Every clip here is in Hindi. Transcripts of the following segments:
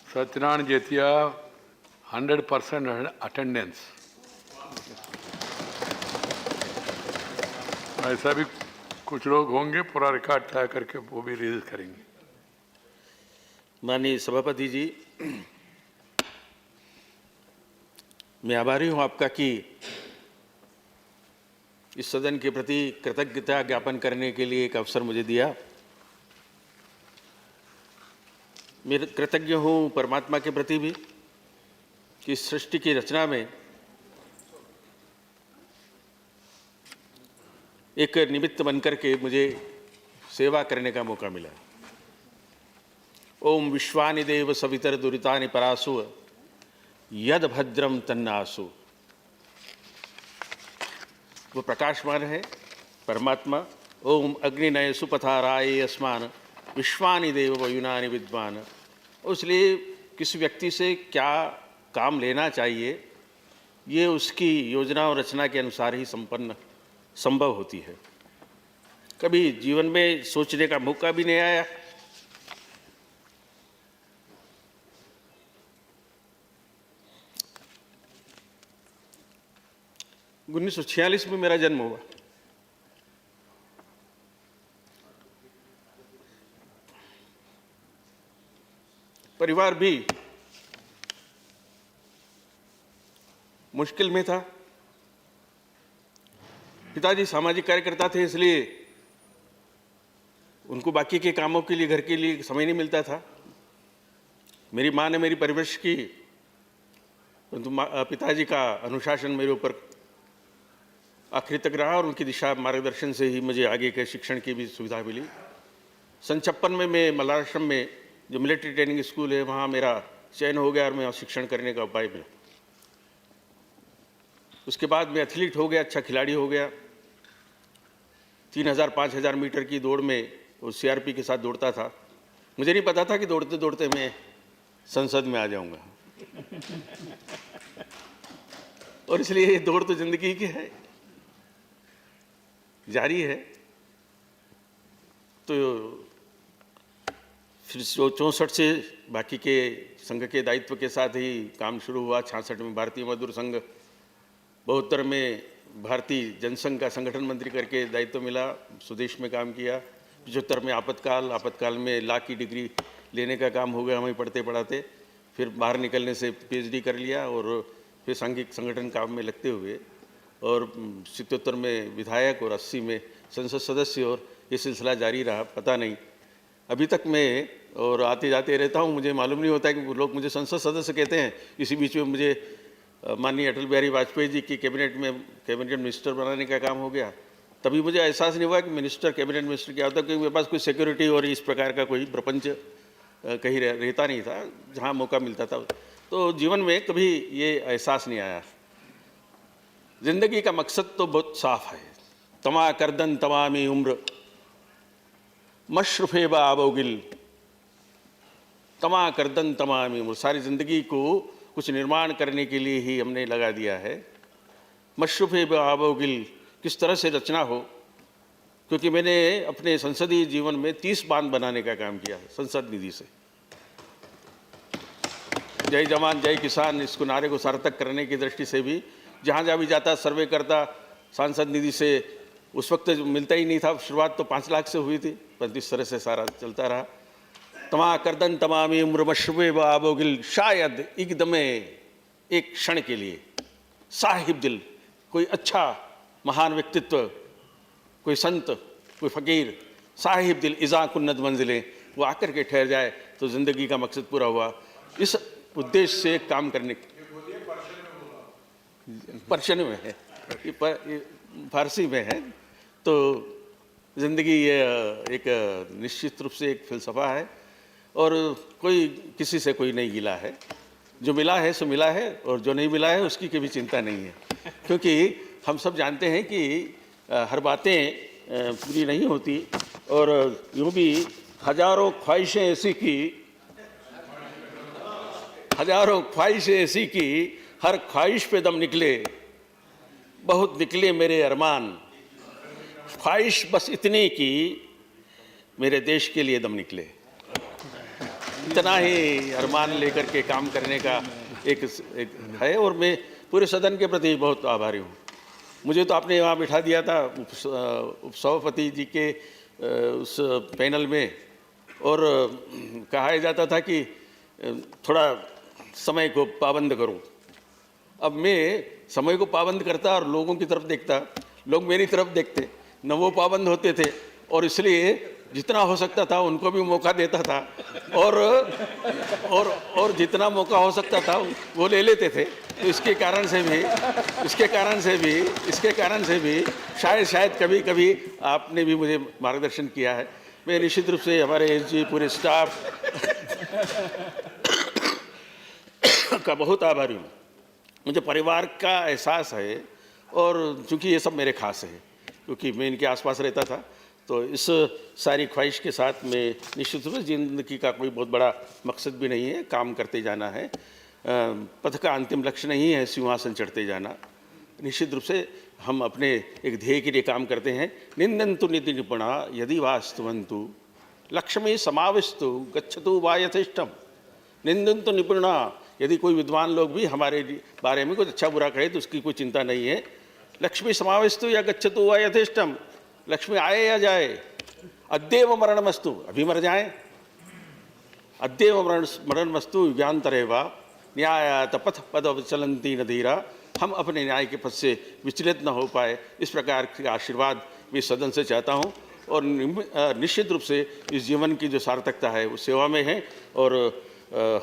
सत्यनारायण जेतिया 100% अटेंडेंस। ऐसा भी कुछ लोग होंगे, पूरा रिकॉर्ड तय करके वो भी रिलीज करेंगे। माननीय सभापति जी, मैं आभारी हूं आपका कि इस सदन के प्रति कृतज्ञता ज्ञापन करने के लिए एक अवसर मुझे दिया। मैं कृतज्ञ हूं परमात्मा के प्रति भी कि सृष्टि की रचना में एक निमित्त बनकर के मुझे सेवा करने का मौका मिला। ओम विश्वानि देव सवितर दुरितानि परासु यद भद्रम तन्नासु। वो प्रकाशमान है परमात्मा। ओम अग्निनय सुपथाराय अस्मान विश्वानि देव वयुनानि विद्वान। इसलिए किसी व्यक्ति से क्या काम लेना चाहिए, ये उसकी योजना और रचना के अनुसार ही संभव होती है। कभी जीवन में सोचने का मौका भी नहीं आया। उन्नीस 1946 में मेरा जन्म हुआ। परिवार भी मुश्किल में था। पिताजी सामाजिक कार्यकर्ता थे, इसलिए उनको बाकी के कामों के लिए, घर के लिए समय नहीं मिलता था। मेरी माँ ने मेरी परवरिश की, परंतु पिताजी का अनुशासन मेरे ऊपर आखिरी तक रहा और उनकी दिशा मार्गदर्शन से ही मुझे आगे के शिक्षण की भी सुविधा मिली। सन 56 में मैं मल्लाश्रम में जो मिलिट्री ट्रेनिंग स्कूल है, वहाँ मेरा चयन हो गया और मैं शिक्षण करने का उपाय मिला। उसके बाद मैं एथलीट हो गया, अच्छा खिलाड़ी हो गया। 3000 5000 मीटर की दौड़ में वो सीआरपी के साथ दौड़ता था। मुझे नहीं पता था कि दौड़ते दौड़ते मैं संसद में आ जाऊंगा। और इसलिए ये दौड़ तो जिंदगी की है, जारी है। तो फिर 64 से बाकी के संघ के दायित्व के साथ ही काम शुरू हुआ। 66 में भारतीय मजदूर संघ, 72 में भारतीय जनसंघ का संगठन मंत्री करके दायित्व मिला, स्वदेश में काम किया। 75 में आपातकाल में लॉ की डिग्री लेने का काम हो गया हमें पढ़ते पढ़ाते। फिर बाहर निकलने से पीएचडी कर लिया और फिर सांघिक संगठन काम में लगते हुए और 77 में विधायक और 80 में संसद सदस्य, और ये सिलसिला जारी रहा। पता नहीं अभी तक मैं और आते जाते रहता हूँ, मुझे मालूम नहीं होता कि लोग मुझे संसद सदस्य कहते हैं। इसी बीच में मुझे माननीय अटल बिहारी वाजपेयी जी की कैबिनेट में कैबिनेट मिनिस्टर बनाने का काम हो गया। तभी मुझे एहसास नहीं हुआ कि मिनिस्टर, कैबिनेट मिनिस्टर क्या होता है, क्योंकि मेरे पास कोई सिक्योरिटी और इस प्रकार का कोई प्रपंच कहीं रहता नहीं था। जहाँ मौका मिलता था, तो जीवन में कभी ये एहसास नहीं आया। जिंदगी का मकसद तो बहुत साफ है। तमा करदन तमामी उम्र मशरफ़े बाबोगिल। तमा करदन तमामी उम्र, सारी ज़िंदगी को कुछ निर्माण करने के लिए ही हमने लगा दिया है। मशरफ़े बाबोगिल, किस तरह से रचना हो, क्योंकि मैंने अपने संसदीय जीवन में 30 बांध बनाने का काम किया संसद निधि से। जय जवान जय किसान, इसको नारे को सार्थक करने की दृष्टि से भी जहाँ जहाँ भी जाता सर्वे करता सांसद निधि से। उस वक्त मिलता ही नहीं था, शुरुआत तो 5 लाख से हुई थी, पर इस तरह से सारा चलता रहा। तमा करदन तमामी उम्र मशरफ़े बाबोगिल, शायद एकदमे एक क्षण के लिए साहिब दिल, कोई अच्छा महान व्यक्तित्व, कोई संत, कोई फ़कीर, साहिब दिल इज़ा कुन्नत मंजिलें, वो आकर के ठहर जाए तो ज़िंदगी का मकसद पूरा हुआ। इस उद्देश्य से काम करने, पर्शियन में है, ये फारसी में है। तो ज़िंदगी ये एक निश्चित रूप से एक फ़िलसफ़ा है और कोई किसी से कोई नहीं गिला है। जो मिला है सो मिला है, और जो नहीं मिला है उसकी कभी चिंता नहीं है, क्योंकि हम सब जानते हैं कि हर बातें पूरी नहीं होती। और यूँ भी हज़ारों ख्वाहिशें ऐसी की हर ख्वाहिश पे दम निकले, बहुत निकले मेरे अरमान। ख्वाहिश बस इतनी की मेरे देश के लिए दम निकले। इतना ही अरमान लेकर के काम करने का एक है। और मैं पूरे सदन के प्रति बहुत आभारी हूँ। मुझे तो आपने वहाँ बिठा दिया था उपसभापति जी के उस पैनल में, और कहा जाता था कि थोड़ा समय को पाबंद करूं। अब मैं समय को पाबंद करता और लोगों की तरफ देखता, लोग मेरी तरफ देखते, न वो पाबंद होते थे, और इसलिए जितना हो सकता था उनको भी मौका देता था, और जितना मौका हो सकता था वो ले लेते थे। तो इसके कारण से भी शायद कभी कभी आपने भी मुझे मार्गदर्शन किया है। मैं निश्चित रूप से हमारे एसजी पूरे स्टाफ का बहुत आभारी हूँ। मुझे परिवार का एहसास है, और चूँकि ये सब मेरे खास है, क्योंकि मैं इनके आसपास रहता था, तो इस सारी ख्वाहिश के साथ मैं निश्चित रूप से ज़िंदगी का कोई बहुत बड़ा मकसद भी नहीं है, काम करते जाना है। पथ का अंतिम लक्ष्य नहीं है सिंहासन चढ़ते जाना। निश्चित रूप से हम अपने एक ध्येय के लिए काम करते हैं। निंदन्तु निधि निपुणा यदि वास्तवन्तु लक्ष्मी समाविस्तु गच्छतु वा यथेष्टम। निंदन्तु निपुणा, यदि कोई विद्वान लोग भी हमारे बारे में कुछ अच्छा बुरा कहे तो उसकी कोई चिंता नहीं है। लक्ष्मी समाविस्तु या गच्छतु वा यथेष्टम, लक्ष्मी आए या जाए, अद्येव मरणमस्तु, अभी मर जाए, अद्येव मरणमस्तु युगांतरे वा न्यायात पथ पद चलंती न धीरा। हम अपने न्याय के पथ से विचलित न हो पाए, इस प्रकार के आशीर्वाद मैं सदन से चाहता हूँ। और निश्चित रूप से इस जीवन की जो सार्थकता है वो सेवा में है, और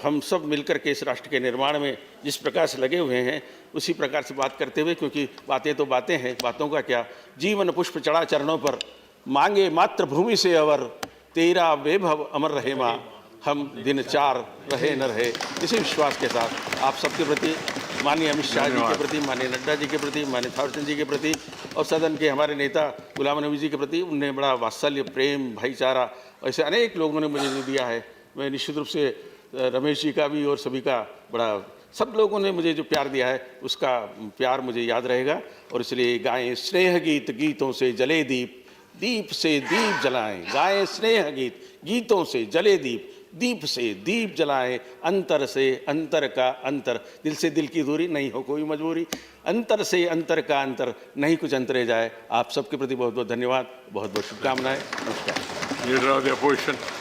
हम सब मिलकर के इस राष्ट्र के निर्माण में जिस प्रकार से लगे हुए हैं उसी प्रकार से बात करते हुए, क्योंकि बातें तो बातें हैं, बातों का क्या, जीवन पुष्प चढ़ा चरणों पर, मांगे मातृभूमि से अवर, तेरा वैभव अमर रहे माँ, हम दिन चार रहे न रहे। इसी विश्वास के साथ आप सबके प्रति, माननीय अमित शाह जी के प्रति, माननीय नड्डा जी के प्रति, माननीय थावरचंद जी के प्रति, और सदन के हमारे नेता गुलाम नबी जी के प्रति, उन्हें बड़ा वात्सल्य, प्रेम, भाईचारा ऐसे अनेक लोगों ने मुझे दिया है। मैं निश्चित रूप से रमेश जी का भी और सभी का बड़ा, सब लोगों ने मुझे जो प्यार दिया है उसका प्यार मुझे याद रहेगा। और इसलिए गाएं स्नेह गीत, गीतों से जले दीप, दीप से दीप जलाएं। गाएं स्नेह गीत, गीतों से जले दीप, दीप से दीप जलाएं। अंतर से अंतर का अंतर, दिल से दिल की दूरी नहीं हो कोई मजबूरी, अंतर से अंतर का अंतर नहीं कुछ अंतरे जाए। आप सबके प्रति बहुत बहुत धन्यवाद, बहुत बहुत शुभकामनाएं। नमस्कार। Leader of the opposition.